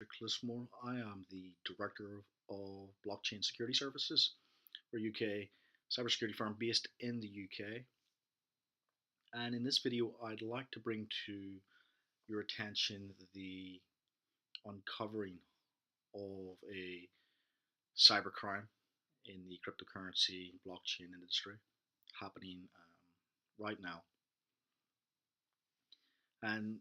Clismore. I am the Director of Blockchain Security Services for a UK cybersecurity firm based in the UK. And in this video, I'd like to bring to your attention the uncovering of a cybercrime in the cryptocurrency blockchain industry happening right now. And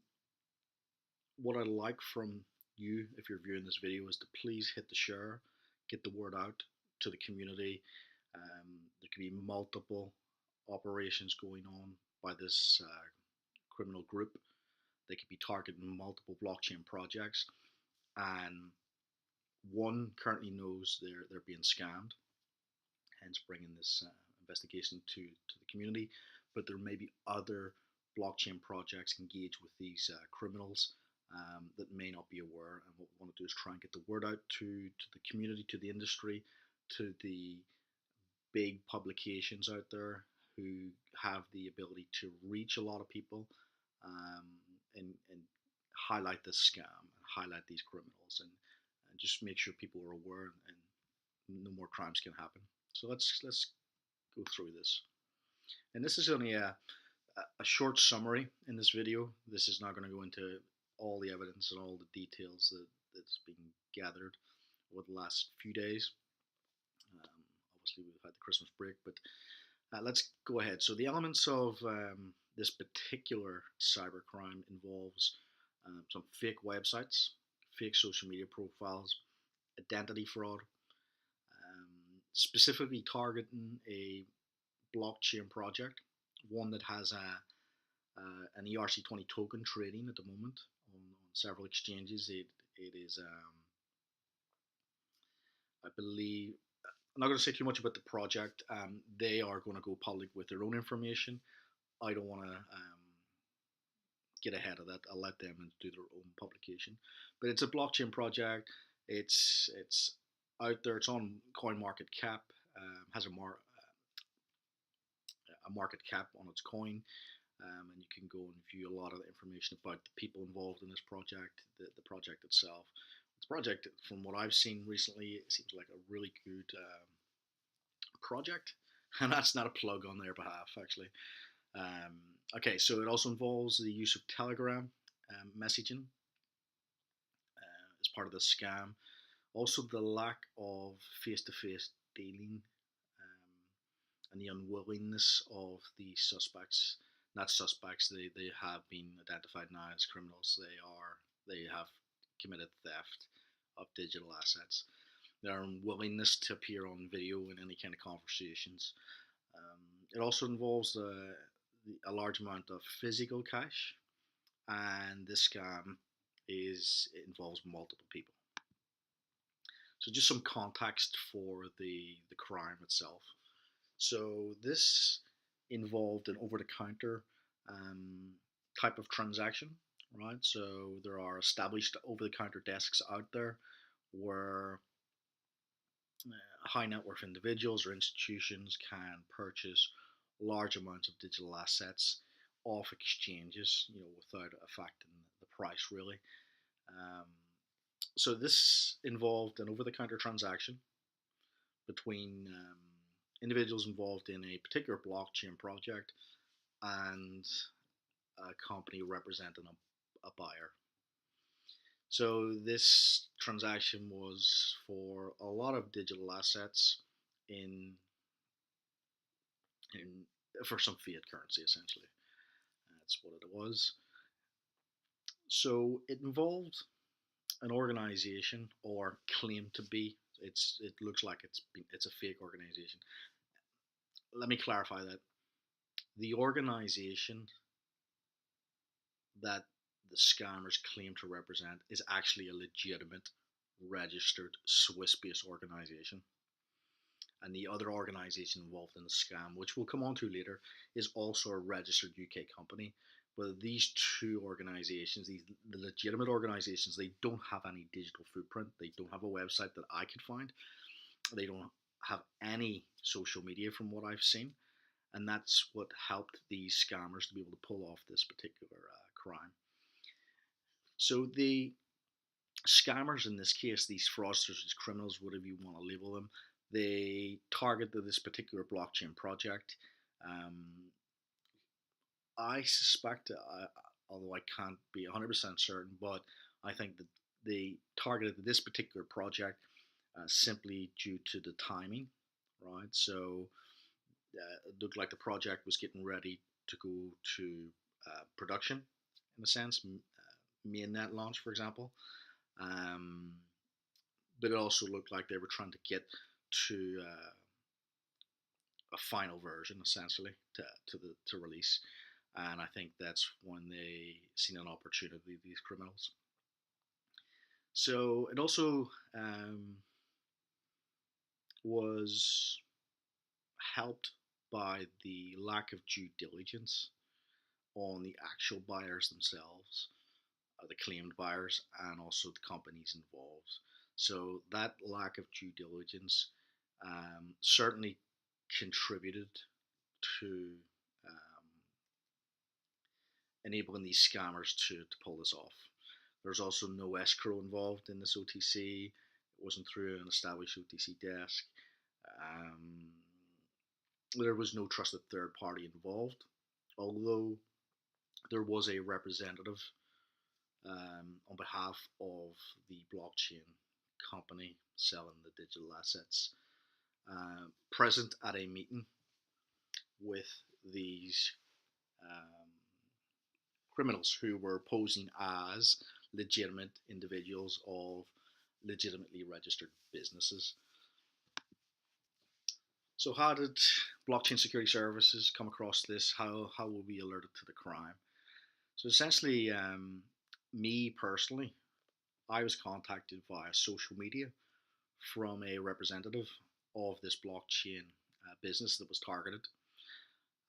what I'd like from you, if you're viewing this video, is to please hit the share, get the word out to the community. There could be multiple operations going on by this criminal group. They could be targeting multiple blockchain projects, and one currently knows they're being scammed, hence bringing this investigation to the community. But there may be other blockchain projects engaged with these criminals that may not be aware. And what we want to do is try and get the word out to the community, to the industry, to the big publications out there who have the ability to reach a lot of people and highlight this scam and highlight these criminals and just make sure people are aware and no more crimes can happen. So let's go through this. And this is only a short summary in this video. This is not going to go into all the evidence and all the details that's been gathered over the last few days. Obviously, we've had the Christmas break, but let's go ahead. So the elements of this particular cybercrime involves some fake websites, fake social media profiles, identity fraud, specifically targeting a blockchain project, one that has an ERC20 token trading at the moment on several exchanges. It is, I believe, I'm not going to say too much about the project. They are going to go public with their own information. I don't want to get ahead of that. I'll let them do their own publication. But it's a blockchain project. It's out there. It's on CoinMarketCap. Has a market cap on its coin, and you can go and view a lot of the information about the people involved in this project, the project itself. This project, from what I've seen recently, it seems like a really good project, and that's not a plug on their behalf, actually. Okay, so it also involves the use of Telegram messaging as part of the scam. Also, the lack of face-to-face dealing and the unwillingness of the suspects, not suspects, they have been identified now as criminals. They have committed theft of digital assets. Their unwillingness to appear on video in any kind of conversations. It also involves a large amount of physical cash, and this scam involves multiple people. So just some context for the crime itself. So this involved an over-the-counter type of transaction, right? So there are established over-the-counter desks out there where high net worth individuals or institutions can purchase large amounts of digital assets off exchanges, without affecting the price really. So this involved an over-the-counter transaction between individuals involved in a particular blockchain project and a company representing a buyer. So this transaction was for a lot of digital assets for some fiat currency, essentially. That's what it was. So it involved an organization, or claimed to be. It looks like it's a fake organization. Let me clarify that. The organization that the scammers claim to represent is actually a legitimate, registered Swiss-based organization. And the other organization involved in the scam, which we'll come on to later, is also a registered UK company. But these two organizations, the legitimate organizations, they don't have any digital footprint. They don't have a website that I could find. They don't have any social media from what I've seen. And that's what helped these scammers to be able to pull off this particular crime. So the scammers in this case, these fraudsters, these criminals, whatever you want to label them, they targeted this particular blockchain project. Um, I suspect, although I can't be 100% certain, but I think that they targeted this particular project simply due to the timing, right? So it looked like the project was getting ready to go to production, in a sense, mainnet launch, for example. Um, but it also looked like they were trying to get to a final version, essentially, to release. And I think that's when they seen an opportunity, these criminals. So it also was helped by the lack of due diligence on the actual buyers themselves, the claimed buyers, and also the companies involved. So that lack of due diligence certainly contributed to enabling these scammers to pull this off. There's also no escrow involved in this OTC. It wasn't through an established OTC desk. Um, there was no trusted third party involved, although there was a representative on behalf of the blockchain company selling the digital assets present at a meeting with these um, criminals who were posing as legitimate individuals of legitimately registered businesses. So, how did blockchain security services come across this? How were we alerted to the crime? So, essentially, me personally, I was contacted via social media from a representative of this blockchain business that was targeted,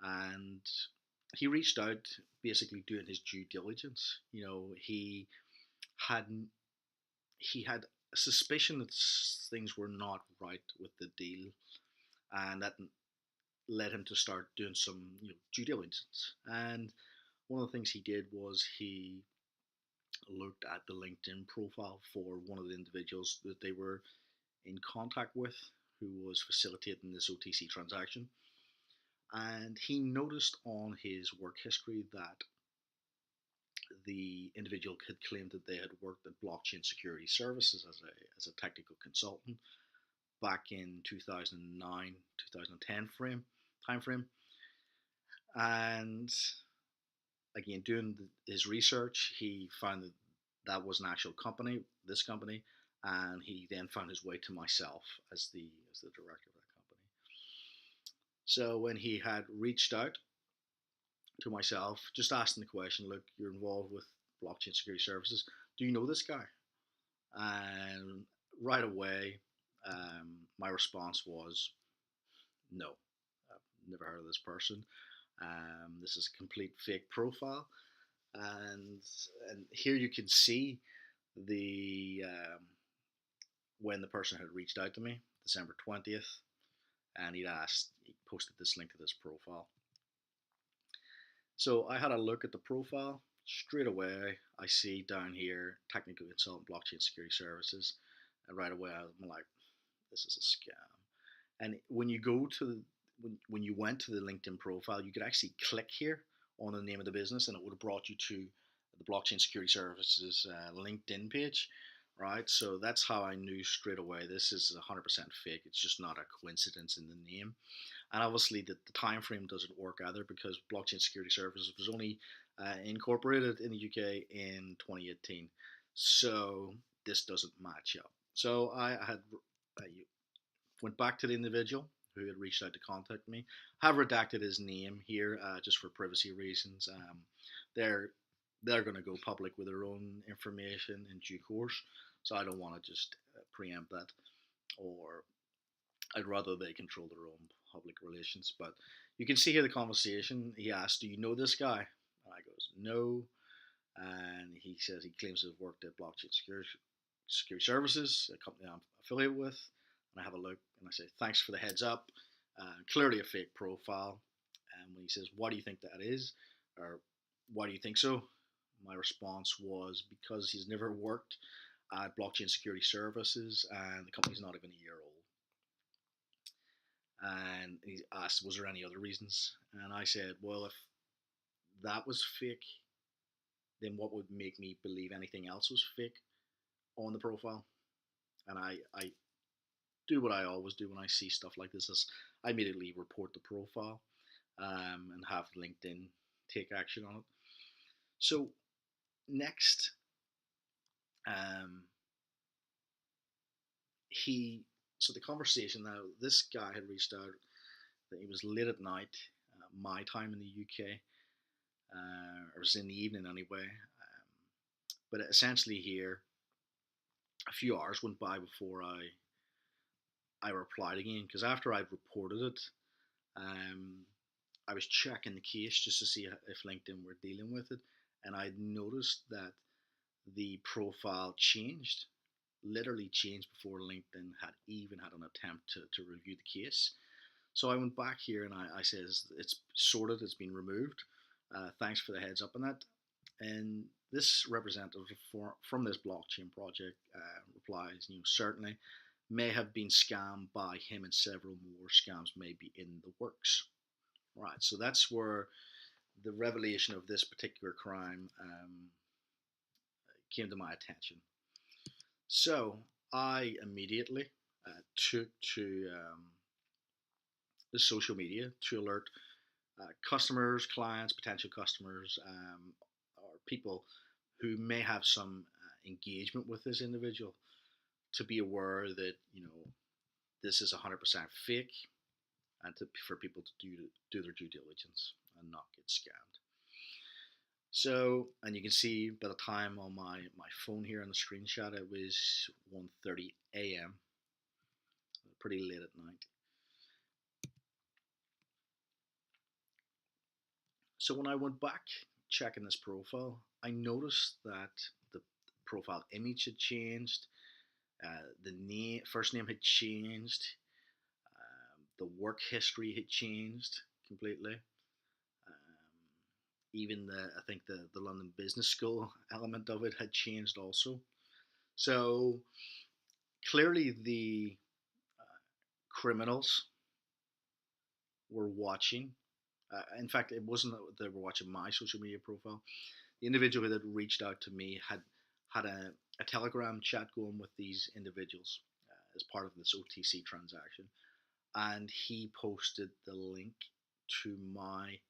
and he reached out, basically doing his due diligence. You know, had he had a suspicion that things were not right with the deal, and that led him to start doing some due diligence. And one of the things he did was he looked at the LinkedIn profile for one of the individuals that they were in contact with, who was facilitating this OTC transaction. And he noticed on his work history that the individual had claimed that they had worked at blockchain security services as a technical consultant back in 2009 2010 time frame. And again, doing his research, he found that that was an actual company, this company, and he then found his way to myself as the director of that company. So when he had reached out to myself, just asking the question, look, you're involved with blockchain security services. Do you know this guy? And right away, my response was, no, I've never heard of this person. This is a complete fake profile. And and here you can see the when the person had reached out to me, December 20th, and he posted this link to this profile. So I had a look at the profile. Straight away, I see down here technical consultant blockchain security services, and right away I'm like, this is a scam. And when you go to when you went to the LinkedIn profile, you could actually click here on the name of the business, and it would have brought you to the blockchain security services LinkedIn page, right? So that's how I knew straight away this is 100% fake. It's just not a coincidence in the name. And obviously the time frame doesn't work either, because blockchain security services was only incorporated in the UK in 2018. So this doesn't match up. So I had went back to the individual who had reached out to contact me. Have redacted his name here just for privacy reasons. They're they're going to go public with their own information in due course, so I don't want to just preempt that, or I'd rather they control their own public relations. But you can see here the conversation. He asked, "Do you know this guy?" And I goes, "No." And he says he claims to have worked at blockchain security services, a company I'm affiliated with. And I have a look and I say, "Thanks for the heads up." Clearly a fake profile. And when he says, "What do you think that is?" or "Why do you think so?" my response was, because he's never worked at Blockchain Security Services, and the company's not even a year old. And he asked, was there any other reasons? And I said, well, if that was fake, then what would make me believe anything else was fake on the profile? And I do what I always do when I see stuff like this is I immediately report the profile, and have LinkedIn take action on it. So next, um, he so the conversation now. This guy had reached out. That it was late at night, my time in the UK, or it was in the evening anyway. But essentially here, a few hours went by before I replied again, because after I'd reported it, um, I was checking the case just to see if LinkedIn were dealing with it, and I'd noticed that the profile changed, literally changed before LinkedIn had even had an attempt to review the case. So I went back here and I says it's sorted, it's been removed. Thanks for the heads up on that. And this representative from this blockchain project replies, certainly may have been scammed by him, and several more scams may be in the works. Right, so that's where the revelation of this particular crime came to my attention. So I immediately took to the social media to alert customers, clients, potential customers, or people who may have some engagement with this individual, to be aware that this is 100% fake, and for people to do their due diligence and not get scammed. So, and you can see by the time on my phone here on the screenshot, it was 1:30 a.m. Pretty late at night. So when I went back checking this profile, I noticed that the profile image had changed, the first name had changed, the work history had changed completely. Even I think the London Business School element of it had changed also. So clearly the criminals were watching. In fact, it wasn't that they were watching my social media profile. The individual that reached out to me had a Telegram chat going with these individuals as part of this OTC transaction, and he posted the link to my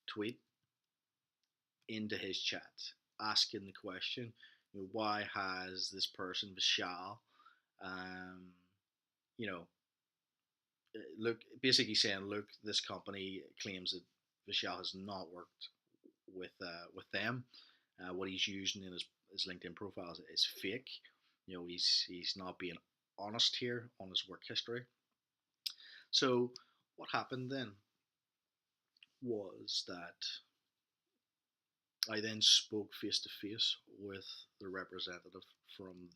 tweet into his chat, asking the question, why has this person, Vishal, um, you know, look, basically saying, look, this company claims that Vishal has not worked with them. What he's using in his LinkedIn profile is fake. He's not being honest here on his work history. So what happened then was that I then spoke face to face with the representative from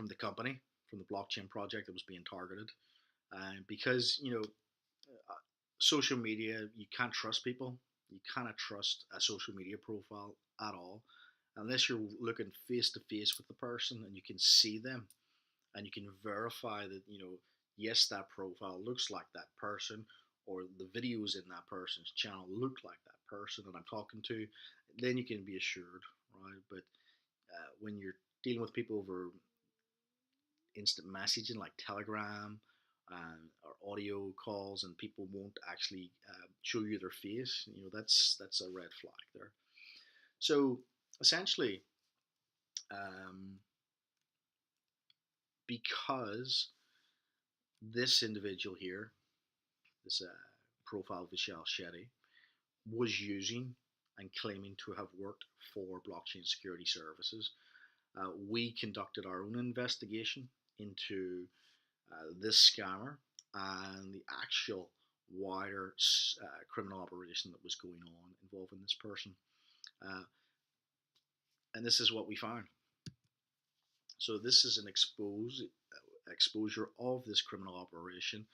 the company, from the blockchain project that was being targeted, because social media, you can't trust people. You cannot trust a social media profile at all unless you're looking face to face with the person and you can see them and you can verify that yes, that profile looks like that person, or the videos in that person's channel look like that person that I'm talking to. Then you can be assured, right? But when you're dealing with people over instant messaging like Telegram, or audio calls, and people won't actually show you their face, that's a red flag there. So essentially, because this individual here, this profile Vishal Shetty, was using and claiming to have worked for blockchain security services, we conducted our own investigation into this scammer and the actual wider criminal operation that was going on involving this person. And this is what we found. So this is an exposure of this criminal operation,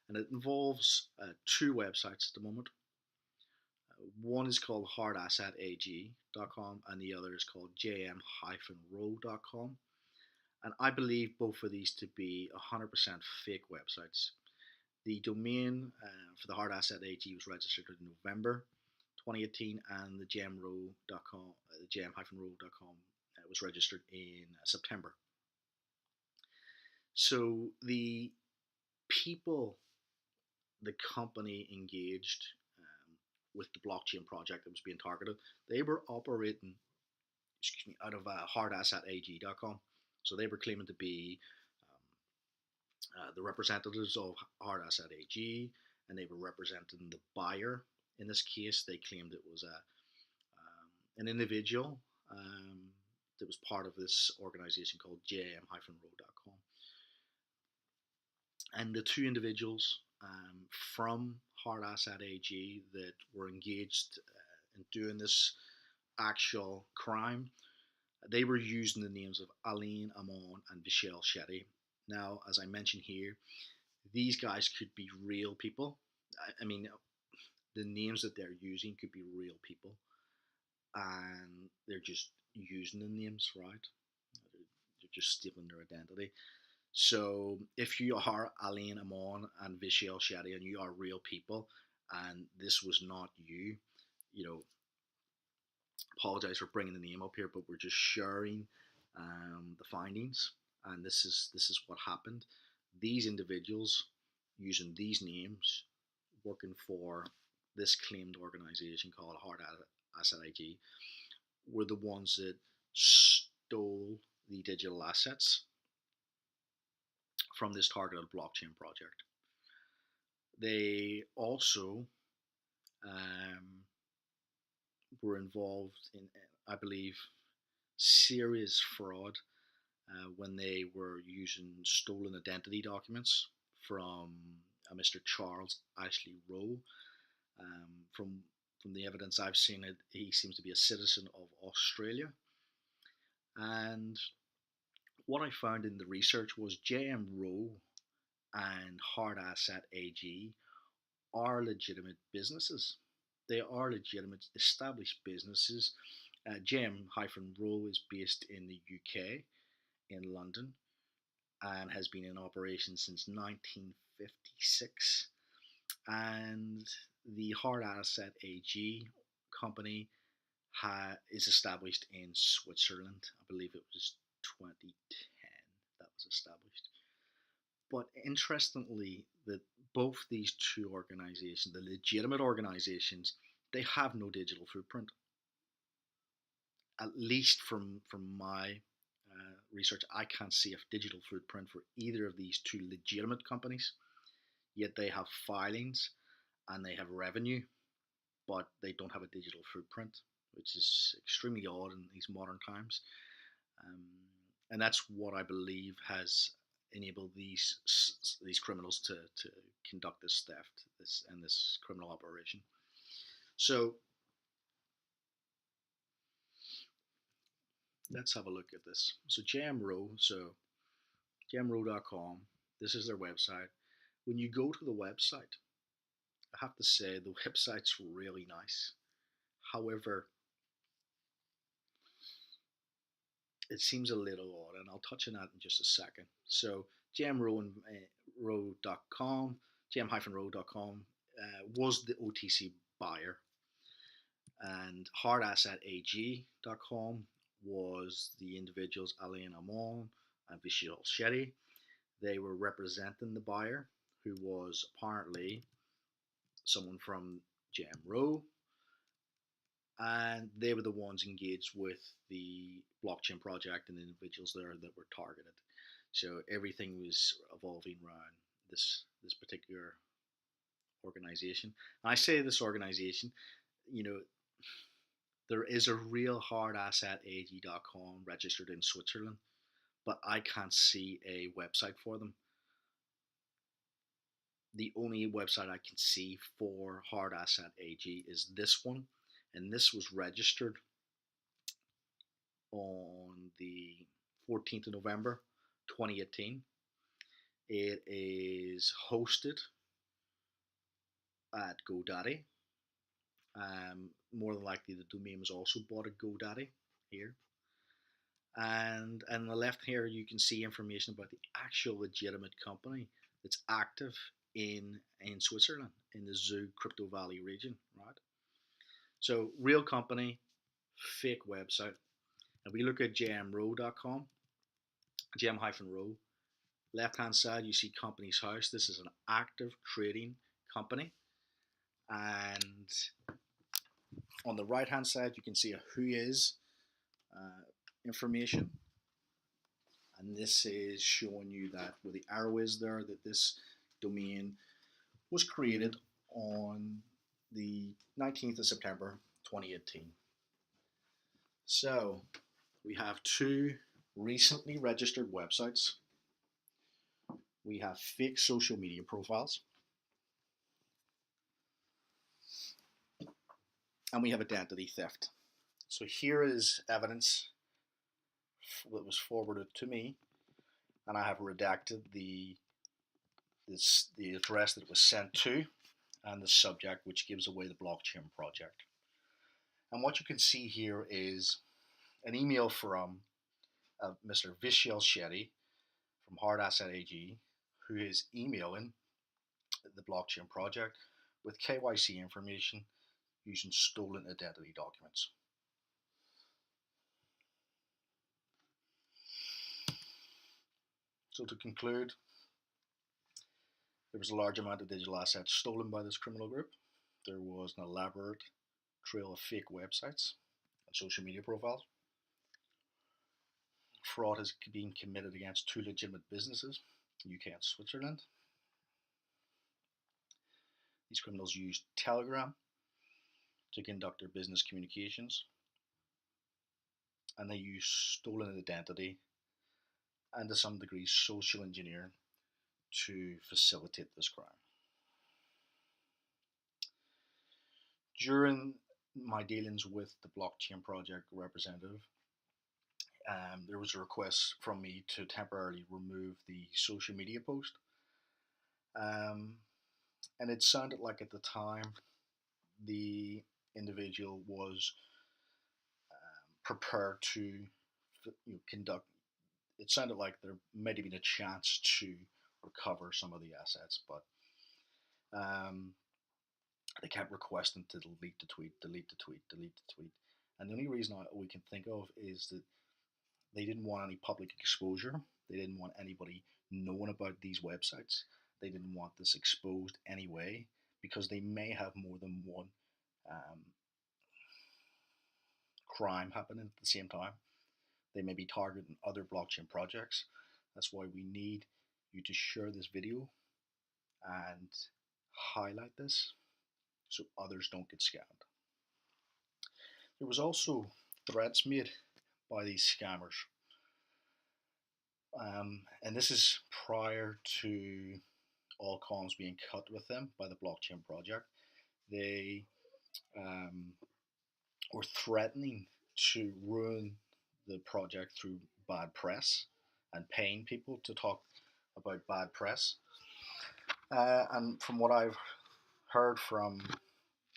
and it involves two websites at the moment. One is called hardassetag.com and the other is called jm-row.com. And I believe both of these to be 100% fake websites. The domain for the hard asset AG was registered in November 2018, and the gem-row.com, the gem-row.com was registered in September. So the people, the company engaged with the blockchain project that was being targeted, they were operating, out of hardassetag.com. So they were claiming to be the representatives of Hard Asset AG, and they were representing the buyer. In this case, they claimed it was an individual that was part of this organization called jm-row.com. And the two individuals from Hard Asset AG that were engaged in doing this actual crime, they were using the names of Aline Amon and Vishal Shetty. Now, as I mentioned here, these guys could be real people. I mean, the names that they're using could be real people, and they're just using the names, right? They're just stealing their identity. So if you are Aline Amon and Vishal Shetty and you are real people, and this was not you, you know, apologize for bringing the name up here, but we're just sharing the findings, and this is what happened. These individuals using these names, working for this claimed organization called Hard Asset AG, were the ones that stole the digital assets from this targeted blockchain project. They also were involved in, I believe, serious fraud when they were using stolen identity documents from Mr. Charles Ashley Rowe. From the evidence I've seen, he seems to be a citizen of Australia. And what I found in the research was JM Rowe and Hard Asset AG are legitimate businesses. They are legitimate established businesses. JM-Rowe is based in the UK, in London, and has been in operation since 1956. And the Hard Asset AG company is established in Switzerland. I believe it was 2010 that was established. But interestingly, that both these two organizations, the legitimate organizations, they have no digital footprint. At least from my research, I can't see a digital footprint for either of these two legitimate companies. Yet they have filings and they have revenue, but they don't have a digital footprint, which is extremely odd in these modern times. And that's what I believe has enabled these criminals to conduct this theft, this criminal operation. So let's have a look at this. So JM-Row, so jmrow.com, this is their website. When you go to the website, I have to say the website's really nice. However, it seems a little odd, and I'll touch on that in just a second. So jmrow.com, jm-row.com was the OTC buyer, and hardassetag.com was the individuals Alain Amon and Vishal Shetty. They were representing the buyer, who was apparently someone from JM-Row, and they were the ones engaged with the blockchain project and the individuals there that were targeted. So everything was evolving around this particular organization. And I say this organization, there is a real hardassetag.com registered in Switzerland, but I can't see a website for them. The only website I can see for Hard Asset AG is this one, and this was registered on the 14th of November 2018. It is hosted at GoDaddy, More than likely, the domain was also bought at GoDaddy here. And on the left here, you can see information about the actual legitimate company that's active in Switzerland, in the Zug Crypto Valley region, right? So real company, fake website. And we look at jmrow.com, jm-row. Left hand side, you see company's house. This is an active trading company. And on the right hand side, you can see a who is information. And this is showing you that where the arrow is there, that this domain was created on the 19th of September 2018. So we have two recently registered websites. We have fake social media profiles. And we have identity theft. So here is evidence that was forwarded to me, and I have redacted the address that it was sent to and the subject, which gives away the blockchain project. And what you can see here is an email from Mr. Vishal Shetty from Hard Asset AG, who is emailing the blockchain project with KYC information using stolen identity documents. So to conclude, there was a large amount of digital assets stolen by this criminal group. There was an elaborate trail of fake websites and social media profiles. Fraud has been committed against two legitimate businesses, UK and Switzerland. These criminals used Telegram to conduct their business communications, and they used stolen identity and to some degree social engineering to facilitate this crime. During my dealings with the blockchain project representative, there was a request from me to temporarily remove the social media post. And it sounded like at the time the individual was prepared to conduct. It sounded like there might have been a chance to recover some of the assets, but they kept requesting to delete the tweet, delete the tweet, delete the tweet. And the only reason we can think of is that they didn't want any public exposure. They didn't want anybody knowing about these websites. They didn't want this exposed anyway, because they may have more than one crime happening at the same time. They may be targeting other blockchain projects. That's why we need you to share this video and highlight this so others don't get scammed. There was also threats made by these scammers. And this is prior to all comms being cut with them by the blockchain project. They were threatening to ruin the project through bad press and paying people to talk about bad press. And from what I've heard from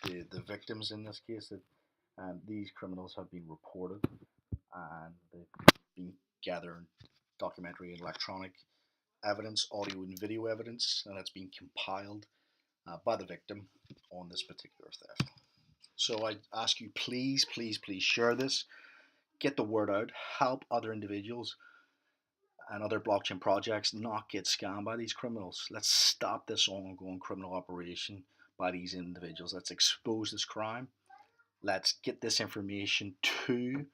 the victims in this case, that these criminals have been reported and they've been gathering documentary and electronic evidence, audio and video evidence, and that's been compiled by the victim on this particular theft. So I ask you, please, please, please share this, get the word out, help other individuals and other blockchain projects not get scammed by these criminals. Let's stop this ongoing criminal operation by these individuals. Let's expose this crime. Let's get this information to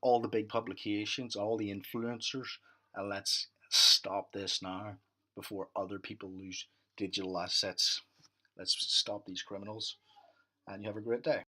all the big publications, all the influencers, and let's stop this now before other people lose digital assets. Let's stop these criminals, and you have a great day.